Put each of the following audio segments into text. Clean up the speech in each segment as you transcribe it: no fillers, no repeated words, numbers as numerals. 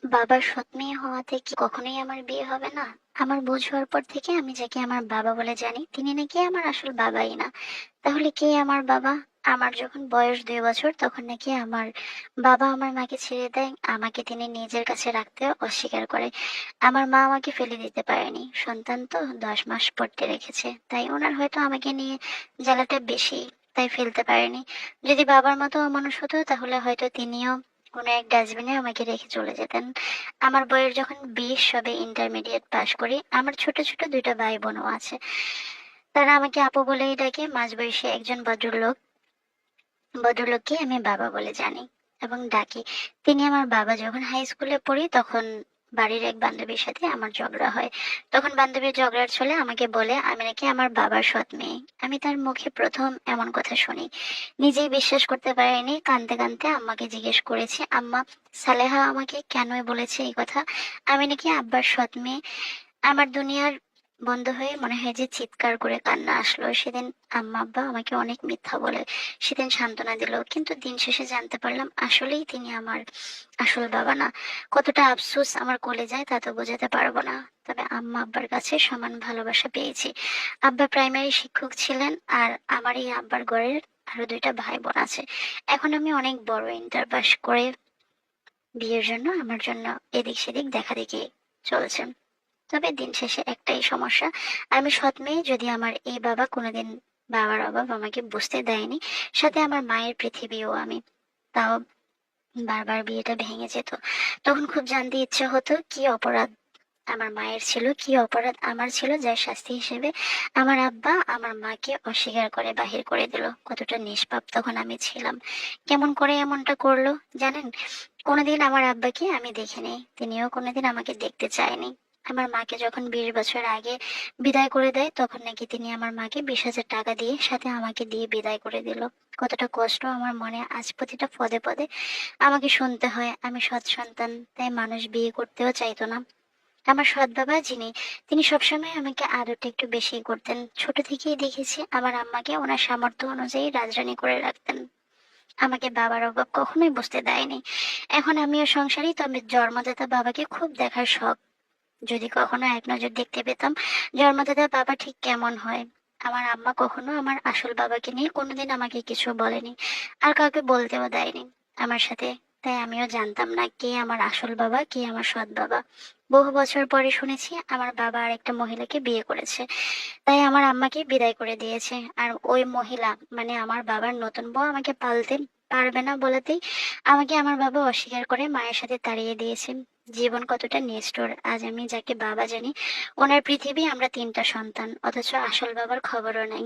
বাবার সৎ মেয়ে হওয়াতে কি কখনোই আমার বিয়ে হবে না? আমার বোঝ হওয়ার পর থেকে আমি যাকে আমার বাবা বলে জানি তিনি নাকি আমার আসল বাবাই না। তাহলে কে আমার বাবা? আমার যখন বয়স 2 বছর তখন নাকি আমার বাবা আমার মাকে ছেড়ে দেয়, আমাকে তিনি নিজের কাছে রাখতে অস্বীকার করে। আমার মা আমাকে ফেলে দিতে পারেনি, সন্তান তো 10 মাস পড়তে রেখেছে, তাই ওনার হয়তো আমাকে নিয়ে জ্বালাটা বেশি, তাই ফেলতে পারেনি। যদি বাবার মতো অমানুষ হতো তাহলে হয়তো তিনিও কোনো এক ডাস্টবিনে আমাকে রেখে চলে যেতেন। আমার বয়স যখন 20, সবে ইন্টারমিডিয়েট পাশ করি, আমার ছোট ছোট 2টা ভাই বোনও আছে। তারা আমাকে আপু বলেই ডাকে। মাঝবয়সী একজন ভদ্রলোককে আমি বাবা বলে জানি এবং ডাকি। তিনি আমার বাবা। যখন হাই স্কুলে পড়ি তখন বাড়ির এক বান্ধবীর সাথে আমার ঝগড়া হয়। তখন বান্ধবীর ঝগড়ার ছলে আমাকে বলে আমি নাকি আমার বাবার সৎ মেয়ে। আমি তার মুখে প্রথম এমন কথা শুনি, নিজেই বিশ্বাস করতে পারিনি। কাঁদতে কাঁদতে আম্মাকে জিজ্ঞেস করেছি, আম্মা, সালেহা আমাকে কেনই বলেছে এই কথা, আমি নাকি আব্বার সৎ মেয়ে। আমার দুনিয়ার বন্ধ হয়ে মনে হয় যে চিৎকার করে কান্না আসলো। সেদিন আম্মা আব্বা আমাকে অনেক মিথ্যা বলে সেদিন সান্ত্বনা দিল, কিন্তু দিন শেষে জানতে পারলাম আসলেই তিনি আমার আসল বাবা না। কতটা আফসোস আমার কলেজায় তা তো বোঝাতে পারবো না। তবে আম্মা আব্বার কাছে সমান ভালোবাসা পেয়েছি। আব্বা প্রাইমারি শিক্ষক ছিলেন, আর আমার এই আব্বার ঘরের আরো 2টা ভাই বোন আছে। এখন আমি অনেক বড়, ইন্টার পাস করে বিয়ের জন্য আমার জন্য এদিক সেদিক দেখা দেখি চলছে। তবে দিন শেষে একটাই সমস্যা, আমি সৎ মেয়ে। যদি আমার এই বাবা কোনোদিন বাবার অভাব আমাকে বুঝতে দেয়নি, সাথে আমার মায়ের পৃথিবীও আমি, তাও বারবার বিয়েটা ভেঙে যেত। তখন খুব জানতে ইচ্ছে হতো কি অপরাধ আমার মায়ের ছিল, কি অপরাধ আমার ছিল, যার শাস্তি হিসেবে আমার আব্বা আমার মাকে অস্বীকার করে বাহির করে দিল। কতটা নিষ্পাপ তখন আমি ছিলাম। কেমন করে এমনটা করলো জানেন? কোনোদিন আমার আব্বাকে আমি দেখিনি, তিনিও কোনোদিন আমাকে দেখতে চায়নি। আমার মাকে যখন 20 বছর আগে বিদায় করে দেয় তখন নাকি তিনি আমার মাকে 20,000 টাকা দিয়ে সাথে আমাকে দিয়ে বিদায় করে দিল। কতটা কষ্ট আমার মনে আজ প্রতিটা পদে পদে আমাকে শুনতে হয়। আমি সৎ সন্তান, তাই মানুষ বিয়ে করতেও চাইতো না। আমার সৎ বাবা যিনি, তিনি সবসময় আমাকে আদরটা একটু বেশি করতেন। ছোট থেকেই দেখেছি আমার আম্মাকে ওনার সামর্থ্য অনুযায়ী রাজরানী করে রাখতেন। আমাকে বাবার অভাব কখনোই বুঝতে দেয়নি। এখন আমিও সংসারী, তবে জন্মদাতা বাবাকে খুব দেখার শখ। যদি কখনো এক নজর দেখতে পেতাম জন্মদাতা বাবা ঠিক কেমন হয়। আমার আম্মা কখনো আমার আসল বাবাকে নিয়ে কোনোদিন আমাকে কিছু বলেনি, আর কাউকে বলতেও দেয়নি আমার সাথে। তাই আমিও জানতাম না কে আমার আসল বাবা, কে আমার সৎ বাবা। বহু বছর পরে শুনেছি আমার বাবা আর একটা মহিলাকে বিয়ে করেছে, তাই আমার আম্মাকে বিদায় করে দিয়েছে। আর ওই মহিলা মানে আমার বাবার নতুন বউ আমাকে পালতে পারবে না বলাতেই আমাকে আমার বাবা অস্বীকার করে মায়ের সাথে তাড়িয়ে দিয়েছে। জীবন কতটা নিষ্ঠুর! আজ আমি যাকে বাবা জানি, ওনার পৃথিবী আমরা 3টা সন্তান, অথচ আসল বাবার খবরও নাই।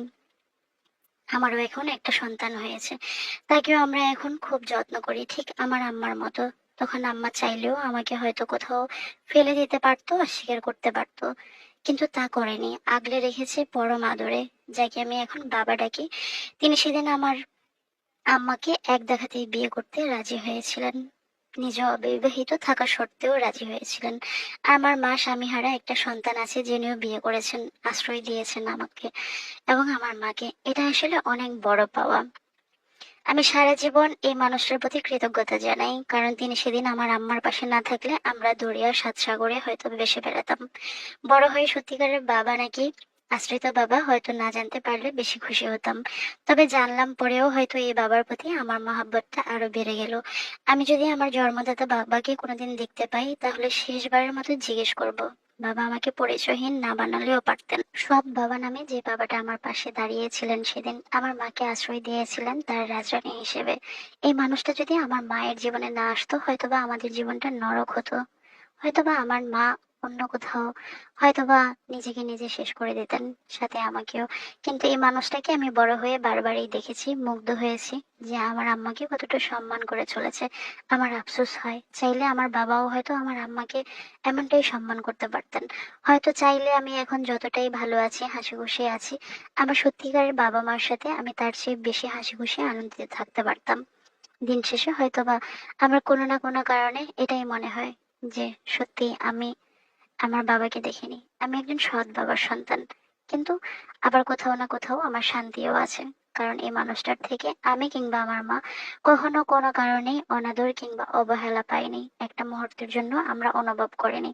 আমারও এখন একটা সন্তান হয়েছে, তাকেও আমরা এখন খুব যত্ন করি, ঠিক আমার আম্মার মতো। তখন আম্মা চাইলেও আমাকে হয়তো কোথাও ফেলে দিতে পারতো, অস্বীকার করতে পারতো, কিন্তু তা করেনি। আগলে রেখেছে পরম আদরে, যাকে আমি এখন বাবা ডাকি। তিনি সেদিন আমার আম্মাকে এক দেখাতেই বিয়ে করতে রাজি হয়েছিলেন। নিজে অবিবাহিত থাকা সত্ত্বেও রাজি হয়েছিলেন। আমার মা স্বামীহারা একটা সন্তান আছে, যিনিও বিয়ে করেছেন, আশ্রয় দিয়েছেন আমাকে এবং আমার মাকে। এটা আসলে অনেক বড় পাওয়া। আমি সারা জীবন এই মানুষটার প্রতি কৃতজ্ঞতা জানাই, কারণ তিনি সেদিন আমার আম্মার পাশে না থাকলে আমরা দরিয়ার 7 সাগরে হয়তো ভেসে বেড়াতাম। বড় হয়ে সত্যিকারের বাবা নাকি আশ্রিত বাবা হয়তো না জানতে পারলে বেশি খুশি হতাম। তবে জানলাম পরেও হয়তো এই বাবার প্রতি আমার মহাব্বতটা আরো বেড়ে গেল। আমি যদি আমার জন্মদাতা বাবাকে কোনোদিন দেখতে পাই তাহলে শেষবারের মতো জিজ্ঞেস করব, বাবা আমাকে পরিচয়হীন না বানালেও পারতেন। সৎ বাবা নামে যে বাবাটা আমার পাশে দাঁড়িয়েছিলেন সেদিন, আমার মাকে আশ্রয় দিয়েছিলেন তার রাজরানী হিসেবে, এই মানুষটা যদি আমার মায়ের জীবনে না আসতো হয়তোবা আমাদের জীবনটা নরক হতো। হয়তোবা আমার মা অন্য কোথাও হয়তোবা নিজেকে নিজে শেষ করে দিতেন, সাথে আমাকেও। কিন্তু এই মানুষটাকে আমি বড় হয়ে বারবারই দেখেছি, মুগ্ধ হয়েছি যে আমার আম্মাকে কতটা সম্মান করে চলেছে। আমার আফসোস হয়, চাইলে আমার বাবাও হয়তো আমার আম্মাকে এমনটাই সম্মান করতে পারতেন। হয়তো চাইলে আমি এখন যতটাই ভালো আছি, হাসি খুশি আছি, আমার সত্যিকারের বাবা মার সাথে আমি তার চেয়ে বেশি হাসি খুশি আনন্দিত থাকতে পারতাম। দিন শেষে হয়তোবা আমার কোনো না কোনো কারণে এটাই মনে হয় যে সত্যি আমি আমার বাবাকে দেখিনি। আমি একজন সৎ বাবার সন্তান, কিন্তু আবার কোথাও না কোথাও আমার শান্তিও আছে। কারণ এই মানুষটার থেকে আমি কিংবা আমার মা কখনো কোনো কারণেই অনাদর কিংবা অবহেলা পাইনি, একটা মুহূর্তের জন্য আমরা অনুভব করিনি।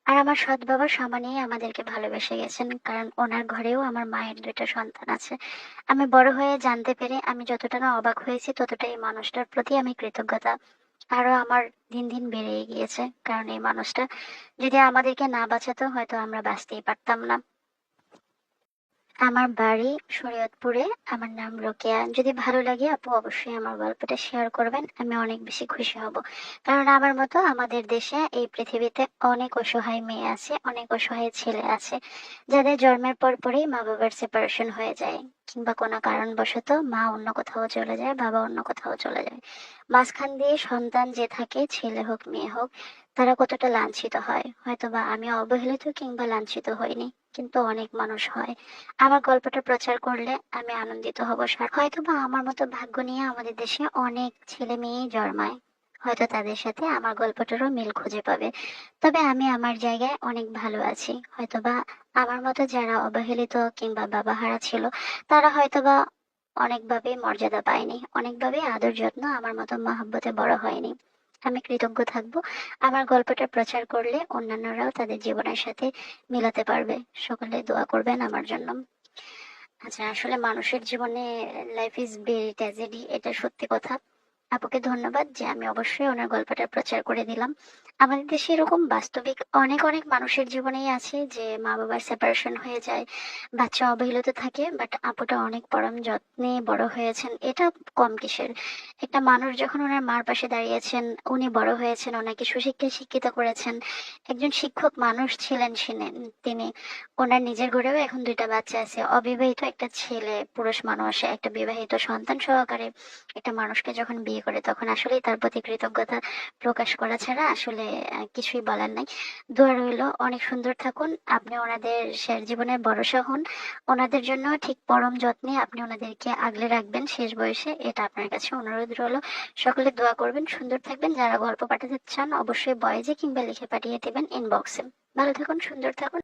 আর আমার সৎ বাবা সমানেই আমাদেরকে ভালোবেসে গেছেন, কারণ ওনার ঘরেও আমার মায়ের দুইটা সন্তান আছে। আমি বড় হয়ে জানতে পেরে আমি যতটা না অবাক হয়েছি, ততটা এই মানুষটার প্রতি আমি কৃতজ্ঞতা আরো আমার দিন দিন বেড়েই গিয়েছে। কারণ এই মানুষটা যদি আমাদেরকে না বাঁচাতো, হয়তো আমরা বাঁচতেই পারতাম না। আমার বাড়ি শরীয়তপুরে। আমার নাম রোকেয়া। যদি ভালো লাগে আপু অবশ্যই আমার গল্পটা শেয়ার করবেন, আমি অনেক বেশি খুশি হব। কারণ আমার মতো আমাদের দেশে এই পৃথিবীতে অনেক অসহায় মেয়ে আছে, অনেক অসহায় ছেলে আছে, যাদের জন্মের পর পরেই মা বাবার সেপারেশন হয়ে যায়, কিংবা কোনো কারণবশত মা অন্য কোথাও চলে যায়, বাবা অন্য কোথাও চলে যায়। মাঝখান দিয়ে সন্তান যে থাকে, ছেলে হোক মেয়ে হোক, তারা কতটা লাঞ্ছিত হয়। হয়তোবা আমি অবহেলিত কিংবা লাঞ্ছিত হইনি, কিন্তু অনেক মানুষ হয়। আমার গল্পটা প্রচার করলে আমি আনন্দিত হব। হয়তোবা আমার মতো ভাগ্য নিয়ে আমাদের দেশে অনেক ছেলে মেয়েই জন্মায়, হয়তো তাদের সাথে আমার গল্পটারও মিল খুঁজে পাবে। তবে আমি আমার জায়গায় অনেক ভালো আছি। হয়তোবা আমার মতো যারা অবহেলিত কিংবা বাবাহারা ছিল, তারা হয়তোবা অনেকভাবে মর্যাদা পায়নি, অনেকভাবে আদর যত্ন আমার মতো মহব্বতে বড় হয়নি। আমি কৃতজ্ঞ থাকবো আমার গল্পটা প্রচার করলে অন্যান্যরাও তাদের জীবনের সাথে মিলাতে পারবে। সকলে দোয়া করবেন আমার জন্য। আচ্ছা, আসলে মানুষের জীবনে লাইফ ইজ ভেরি ট্র্যাজেডি, এটা সত্যি কথা। আপুকে ধন্যবাদ যে আমি অবশ্যই ওনার গল্পটা প্রচার করে দিলাম। আমাদের দেশে এরকম বাস্তবিক অনেক অনেক মানুষের জীবনেই আছে যে মা বাবার সেপারেশন হয়ে যায়, বাচ্চা অবহেলিত থাকে, বাট আপুটা অনেক পরম যত্নে বড় হয়েছেন, এটা কম কিসের। একটা মানুষ যখন ওনার মার পাশে দাঁড়িয়েছেন, উনি বড় হয়েছেন, ওনাকে সুশিক্ষায় শিক্ষিত করেছেন, একজন শিক্ষক মানুষ ছিলেন তিনি। ওনার নিজের ঘরেও এখন দুইটা বাচ্চা আছে, অবিবাহিত একটা ছেলে, পুরুষ মানুষ একটা বিবাহিত সন্তান সহকারে একটা মানুষকে যখন বিয়ে করে, তখন আসলেই তার প্রতি কৃতজ্ঞতা প্রকাশ করা ছাড়া আসলে কিছুই বলার নাই। দোয়া রইল, অনেক সুন্দর থাকুন আপনি, ওনাদের শেষ জীবনের ভরসা হন। ওনাদের জন্য ঠিক পরম যত্নে আপনি ওনাদেরকে আগলে রাখবেন শেষ বয়সে, এটা আপনার কাছে অনুরোধ রইল। সকলে দোয়া করবেন, সুন্দর থাকবেন। যারা গল্প পাঠাতে চান অবশ্যই বয়েজে কিংবা লিখে পাঠিয়ে দেবেন ইনবক্সে। ভালো থাকুন, সুন্দর থাকুন।